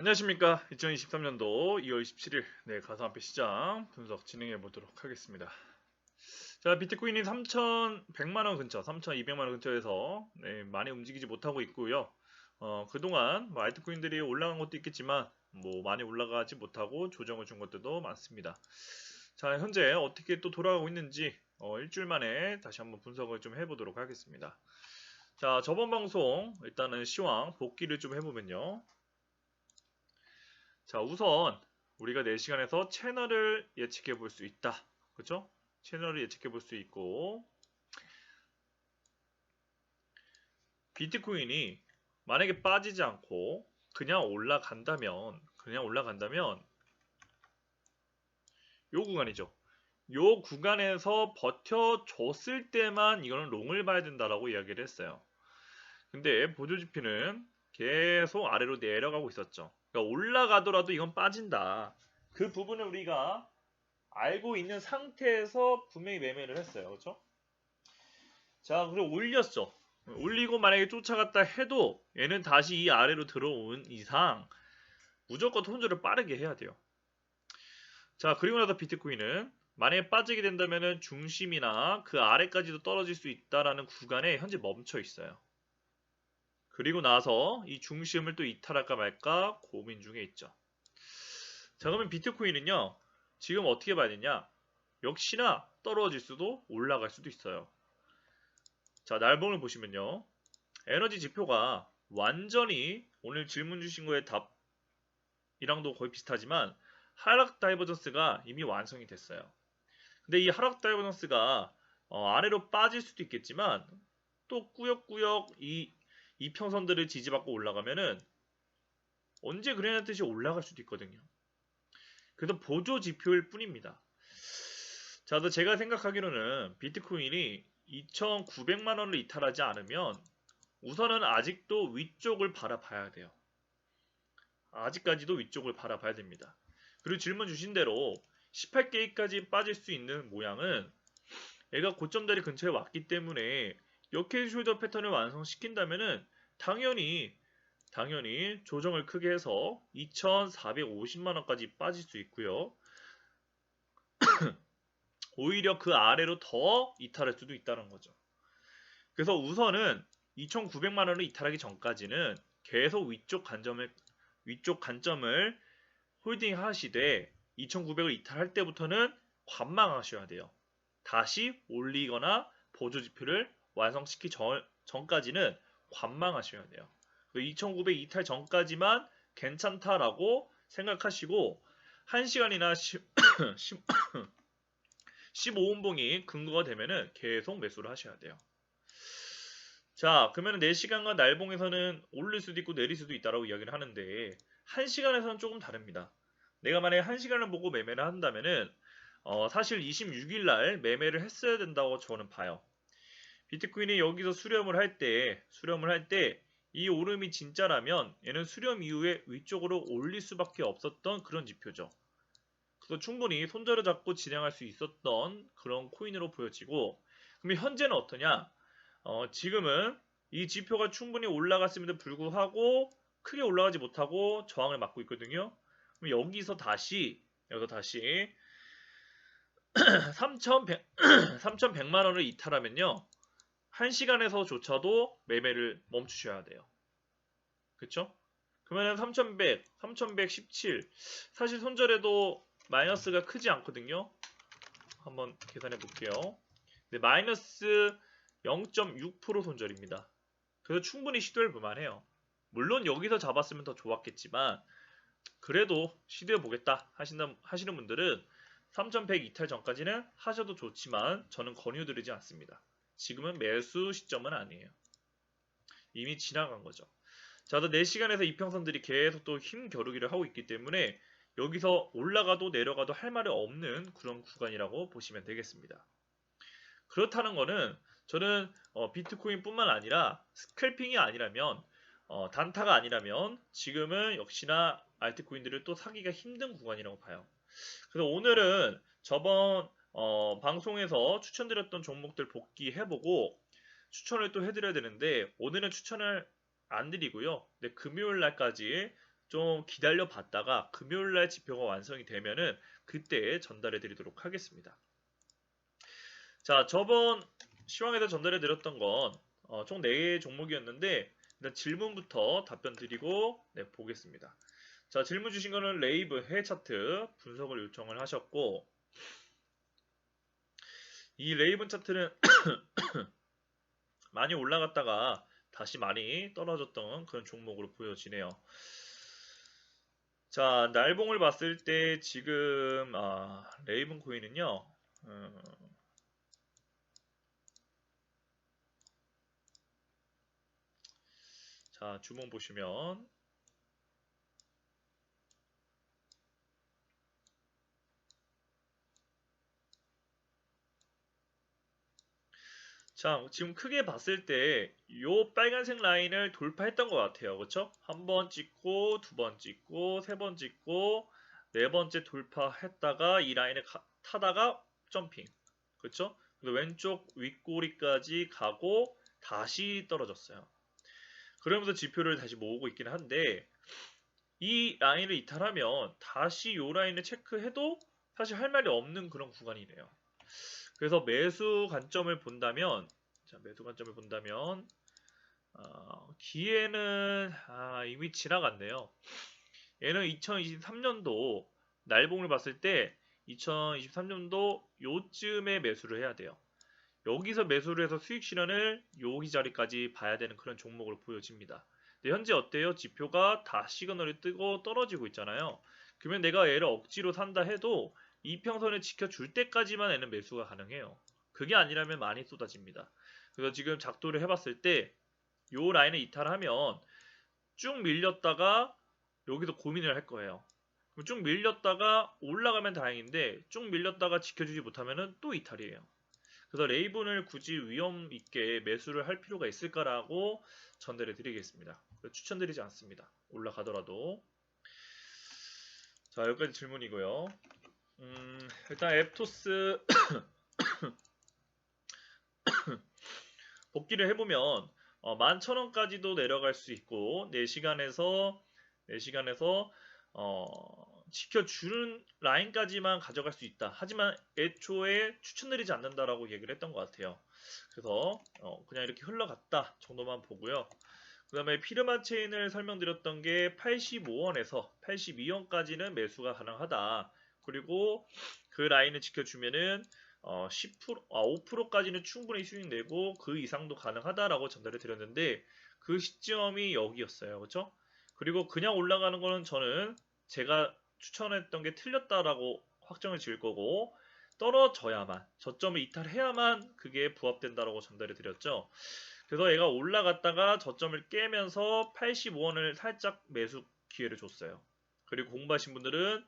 안녕하십니까. 2023년도 2월 27일 가상화폐 시장 분석 진행해 보도록 하겠습니다. 자, 비트코인이 3,100만원 근처, 3,200만원 근처에서 많이 움직이지 못하고 있고요. 그동안 알트코인들이 올라간 것도 있겠지만 많이 올라가지 못하고 조정을 준 것들도 많습니다. 자, 현재 어떻게 또 돌아가고 있는지 일주일 만에 다시 한번 분석을 좀 해보도록 하겠습니다. 자, 저번 방송 일단은 시황 복귀를 좀 해보면요. 자, 우선 우리가 4시간에서 채널을 예측해 볼 수 있다. 그렇죠? 채널을 예측해 볼 수 있고 비트코인이 만약에 빠지지 않고 그냥 올라간다면 요 구간이죠. 요 구간에서 버텨줬을 때만 이거는 롱을 봐야 된다라고 이야기를 했어요. 근데 보조지표는 계속 아래로 내려가고 있었죠. 그러니까 올라가더라도 이건 빠진다. 그 부분을 우리가 알고 있는 상태에서 분명히 매매를 했어요. 그렇죠? 자, 그리고 올렸죠. 올리고 만약에 쫓아갔다 해도 얘는 다시 이 아래로 들어온 이상 무조건 손절을 빠르게 해야 돼요. 자, 그리고 나서 비트코인은 만약에 빠지게 된다면 중심이나 그 아래까지도 떨어질 수 있다라는 구간에 현재 멈춰 있어요. 그리고 나서 이 중심을 또 이탈할까 말까 고민 중에 있죠. 자, 그러면 비트코인은요, 지금 어떻게 봐야 되냐? 역시나 떨어질 수도 올라갈 수도 있어요. 자, 날봉을 보시면요. 에너지 지표가 완전히 오늘 질문 주신 거에 답이랑도 거의 비슷하지만 하락 다이버전스가 이미 완성이 됐어요. 근데 이 하락 다이버전스가 아래로 빠질 수도 있겠지만 또 꾸역꾸역 이 이평선들을 지지받고 올라가면은 언제 그래놨듯이 올라갈 수도 있거든요. 그래서 보조 지표일 뿐입니다. 자, 제가 생각하기로는 비트코인이 2,900만 원을 이탈하지 않으면 우선은 아직도 위쪽을 바라봐야 돼요. 아직까지도 위쪽을 바라봐야 됩니다. 그리고 질문 주신 대로 18개까지 빠질 수 있는 모양은 얘가 고점자리 근처에 왔기 때문에 역행 숄더 패턴을 완성시킨다면은 당연히 조정을 크게 해서 2,450만 원까지 빠질 수 있고요. 오히려 그 아래로 더 이탈할 수도 있다는 거죠. 그래서 우선은 2,900만 원을 이탈하기 전까지는 계속 위쪽 관점을 홀딩 하시되 2,900을 이탈할 때부터는 관망하셔야 돼요. 다시 올리거나 보조 지표를 완성시키기 전까지는 관망하셔야 돼요. 2,900 이탈 전까지만 괜찮다라고 생각하시고 1시간이나 15분봉이 근거가 되면은 계속 매수를 하셔야 돼요. 자, 그러면 4시간과 날봉에서는 오를 수도 있고 내릴 수도 있다라고 이야기를 하는데 1시간에서는 조금 다릅니다. 내가 만약에 1시간을 보고 매매를 한다면은 사실 26일 날 매매를 했어야 된다고 저는 봐요. 비트코인이 여기서 수렴을 할 때 이 오름이 진짜라면 얘는 수렴 이후에 위쪽으로 올릴 수밖에 없었던 그런 지표죠. 그래서 충분히 손절을 잡고 진행할 수 있었던 그런 코인으로 보여지고, 그럼 현재는 어떠냐? 지금은 이 지표가 충분히 올라갔음에도 불구하고 크게 올라가지 못하고 저항을 맞고 있거든요. 그럼 여기서 다시 3,100만 원을 이탈하면요. 1시간에서조차도 매매를 멈추셔야 돼요. 그쵸? 그러면 3,100, 3,117 사실 손절해도 마이너스가 크지 않거든요. 한번 계산해 볼게요. 네, 마이너스 0.6% 손절입니다. 그래서 충분히 시도해 볼만해요. 물론 여기서 잡았으면 더 좋았겠지만 그래도 시도해 보겠다 하시는 분들은 3,100 이탈 전까지는 하셔도 좋지만 저는 권유드리지 않습니다. 지금은 매수 시점은 아니에요. 이미 지나간 거죠. 자, 4시간에서 이평선들이 계속 또 힘겨루기를 하고 있기 때문에 여기서 올라가도 내려가도 할 말이 없는 그런 구간이라고 보시면 되겠습니다. 그렇다는 거는 저는 비트코인 뿐만 아니라 스캘핑이 아니라면 단타가 아니라면 지금은 역시나 알트코인들을 또 사기가 힘든 구간이라고 봐요. 그래서 오늘은 저번 방송에서 추천드렸던 종목들 복귀해보고 추천을 또 해드려야 되는데 오늘은 추천을 안 드리고요. 네, 금요일 날까지 좀 기다려 봤다가 금요일날 지표가 완성이 되면은 그때 전달해 드리도록 하겠습니다. 자, 저번 시황에서 전달해 드렸던 건 총 4개의 종목이었는데 일단 질문부터 답변 드리고 보겠습니다. 자, 질문 주신 거는 레이브 해외 차트 분석을 요청을 하셨고, 이 레이븐 차트는 많이 올라갔다가 다시 많이 떨어졌던 그런 종목으로 보여지네요. 자, 날봉을 봤을 때 지금 레이븐 코인은요. 자, 주봉 보시면 자, 지금 크게 봤을 때 이 빨간색 라인을 돌파했던 것 같아요. 그렇죠? 한 번 찍고, 두 번 찍고, 세 번 찍고, 네 번째 돌파했다가 이 라인을 타다가 점핑. 그렇죠? 왼쪽 윗꼬리까지 가고 다시 떨어졌어요. 그러면서 지표를 다시 모으고 있긴 한데 이 라인을 이탈하면 다시 이 라인을 체크해도 사실 할 말이 없는 그런 구간이네요. 그래서 매수 관점을 본다면, 기회는 이미 지나갔네요. 얘는 2023년도 날봉을 봤을 때 2023년도 요쯤에 매수를 해야 돼요. 여기서 매수를 해서 수익 실현을 여기 자리까지 봐야 되는 그런 종목으로 보여집니다. 근데 현재 어때요? 지표가 다 시그널이 뜨고 떨어지고 있잖아요. 그러면 내가 얘를 억지로 산다 해도 이평선을 지켜줄 때까지만 얘는 매수가 가능해요. 그게 아니라면 많이 쏟아집니다. 그래서 지금 작도를 해봤을 때 요 라인을 이탈하면 쭉 밀렸다가 여기서 고민을 할 거예요. 그럼 쭉 밀렸다가 올라가면 다행인데 쭉 밀렸다가 지켜주지 못하면 또 이탈이에요. 그래서 레이븐을 굳이 위험 있게 매수를 할 필요가 있을까라고 전달해 드리겠습니다. 추천드리지 않습니다. 올라가더라도. 자, 여기까지 질문이고요. 일단 앱토스 복귀를 해보면 11,000원까지도 내려갈 수 있고 4시간에서 지켜주는 라인까지만 가져갈 수 있다. 하지만 애초에 추천드리지 않는다라고 얘기를 했던 것 같아요. 그래서 그냥 이렇게 흘러갔다 정도만 보고요. 그 다음에 피르마 체인을 설명드렸던 게 85원에서 82원까지는 매수가 가능하다. 그리고 그 라인을 지켜주면은 5%까지는 충분히 수익 내고 그 이상도 가능하다라고 전달해 드렸는데 그 시점이 여기였어요. 그렇죠? 그리고 그냥 올라가는 거는 저는 제가 추천했던 게 틀렸다라고 확정을 지을 거고 떨어져야만 저점을 이탈해야만 그게 부합된다라고 전달해 드렸죠. 그래서 얘가 올라갔다가 저점을 깨면서 85원을 살짝 매수 기회를 줬어요. 그리고 공부하신 분들은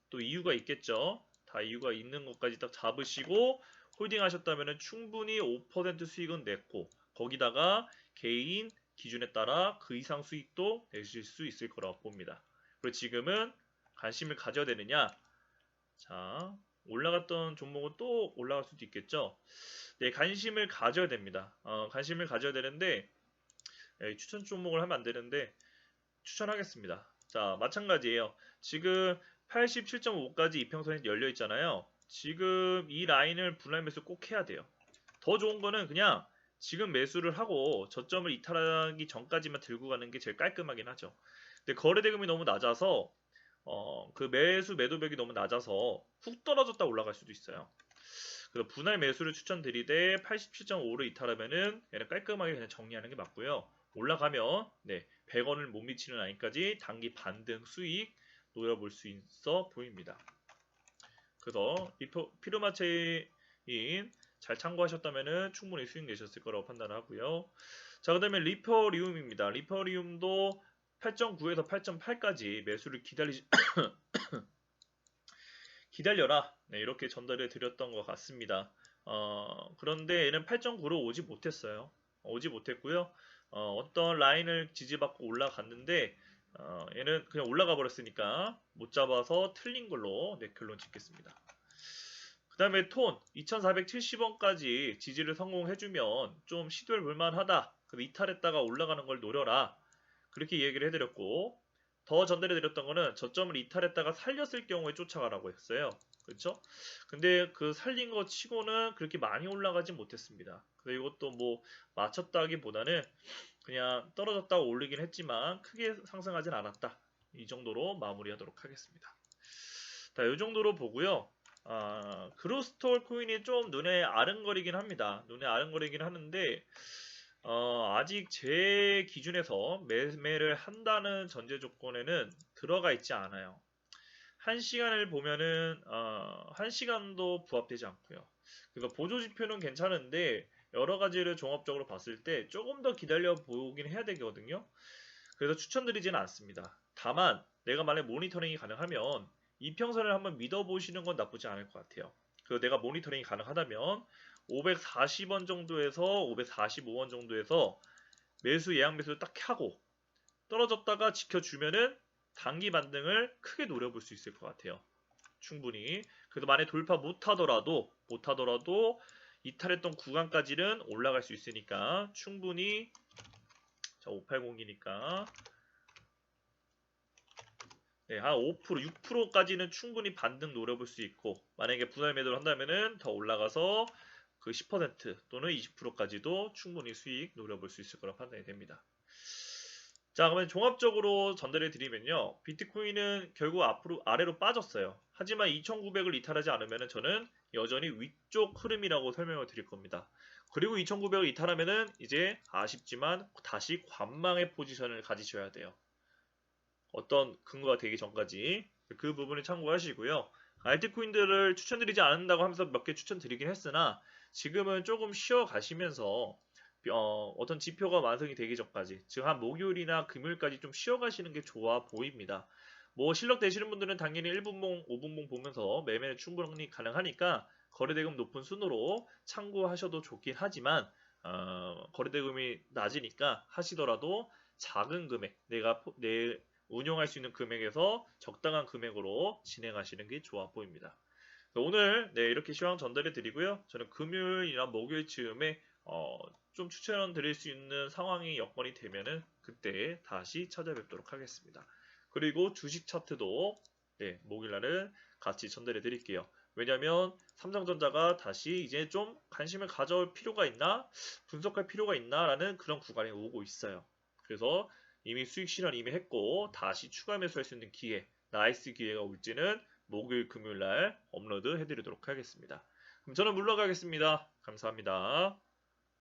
또 이유가 있겠죠. 다 이유가 있는 것까지 딱 잡으시고 홀딩 하셨다면 충분히 5% 수익은 냈고 거기다가 개인 기준에 따라 그 이상 수익도 내실 수 있을 거라고 봅니다. 그리고 지금은 관심을 가져야 되느냐? 자, 올라갔던 종목은 또 올라갈 수도 있겠죠. 네, 관심을 가져야 됩니다. 관심을 가져야 되는데 추천 종목을 하면 안 되는데 추천하겠습니다. 자, 마찬가지예요. 지금 87.5까지 이평선이 열려 있잖아요. 지금 이 라인을 분할 매수 꼭 해야 돼요. 더 좋은 거는 그냥 지금 매수를 하고 저점을 이탈하기 전까지만 들고 가는 게 제일 깔끔하긴 하죠. 근데 거래대금이 너무 낮아서 그 매수 매도벽이 너무 낮아서 훅 떨어졌다 올라갈 수도 있어요. 그래서 분할 매수를 추천드리되 87.5를 이탈하면은 얘는 깔끔하게 그냥 정리하는 게 맞고요. 올라가면 100원을 못 미치는 라인까지 단기 반등 수익 노려볼 수 있어 보입니다. 그래서 피르마체인 잘 참고하셨다면 충분히 수익 내셨을 거라고 판단하고요. 자, 그 다음에 리퍼리움입니다. 리퍼리움도 8.9에서 8.8까지 매수를 기다려라. 이렇게 전달해 드렸던 것 같습니다. 그런데 얘는 8.9로 오지 못했어요. 오지 못했고요. 어떤 라인을 지지받고 올라갔는데 얘는 그냥 올라가 버렸으니까 못 잡아서 틀린 걸로 결론 짓겠습니다. 그 다음에 톤 2470원까지 지지를 성공해주면 좀 시도해 볼만하다. 이탈했다가 올라가는 걸 노려라. 그렇게 얘기를 해드렸고 더 전달해 드렸던 거는 저점을 이탈했다가 살렸을 경우에 쫓아가라고 했어요. 그렇죠? 근데 그 살린 거 치고는 그렇게 많이 올라가진 못했습니다. 그리고 이것도 뭐 맞췄다기보다는 그냥 떨어졌다가 올리긴 했지만 크게 상승하진 않았다. 이 정도로 마무리하도록 하겠습니다. 자, 이 정도로 보고요. 그로스톨 코인이 좀 눈에 아른거리긴 합니다. 눈에 아른거리긴 하는데 아직 제 기준에서 매매를 한다는 전제 조건에는 들어가 있지 않아요. 1시간을 보면은 1시간도 부합되지 않고요. 그래서 보조 지표는 괜찮은데 여러 가지를 종합적으로 봤을 때 조금 더 기다려 보긴 해야 되거든요. 그래서 추천드리지는 않습니다. 다만 내가 만약 모니터링이 가능하면 이평선을 한번 믿어보시는 건 나쁘지 않을 것 같아요. 그래서 내가 모니터링이 가능하다면 540원 정도에서 545원 정도에서 매수 예약 매수를 딱 하고 떨어졌다가 지켜주면은 단기 반등을 크게 노려볼 수 있을 것 같아요. 충분히. 그래서 만약 돌파 못하더라도 이탈했던 구간까지는 올라갈 수 있으니까 충분히, 자 580이니까 네, 한 5%, 6%까지는 충분히 반등 노려볼 수 있고, 만약에 분할 매도를 한다면은 더 올라가서 그 10% 또는 20%까지도 충분히 수익 노려볼 수 있을 거라 판단이 됩니다. 자, 그러면 종합적으로 전달해 드리면요. 비트코인은 결국 앞으로 아래로 빠졌어요. 하지만 2,900을 이탈하지 않으면 저는 여전히 위쪽 흐름이라고 설명을 드릴 겁니다. 그리고 2,900을 이탈하면은 이제 아쉽지만 다시 관망의 포지션을 가지셔야 돼요. 어떤 근거가 되기 전까지 그 부분을 참고하시고요. 알트코인들을 추천드리지 않는다고 하면서 몇 개 추천드리긴 했으나 지금은 조금 쉬어 가시면서 어떤 지표가 완성이 되기 전까지, 즉 한 목요일이나 금요일까지 좀 쉬어 가시는 게 좋아 보입니다. 뭐 실력 되시는 분들은 당연히 1분봉, 5분봉 보면서 매매는 충분히 가능하니까 거래대금 높은 순으로 참고하셔도 좋긴 하지만 거래대금이 낮으니까 하시더라도 작은 금액, 내 운용할 수 있는 금액에서 적당한 금액으로 진행하시는 게 좋아 보입니다. 오늘 이렇게 시황 전달해 드리고요. 저는 금요일이나 목요일쯤에 좀 추천 드릴 수 있는 상황이 여건이 되면은 그때 다시 찾아뵙도록 하겠습니다. 그리고 주식 차트도 목요일날은 같이 전달해 드릴게요. 왜냐면 삼성전자가 다시 이제 좀 관심을 가져올 필요가 있나, 분석할 필요가 있나라는 그런 구간에 오고 있어요. 그래서 이미 수익 실현 이미 했고 다시 추가 매수할 수 있는 기회, 나이스 기회가 올지는 목요일 금요일 날 업로드 해드리도록 하겠습니다. 그럼 저는 물러가겠습니다. 감사합니다.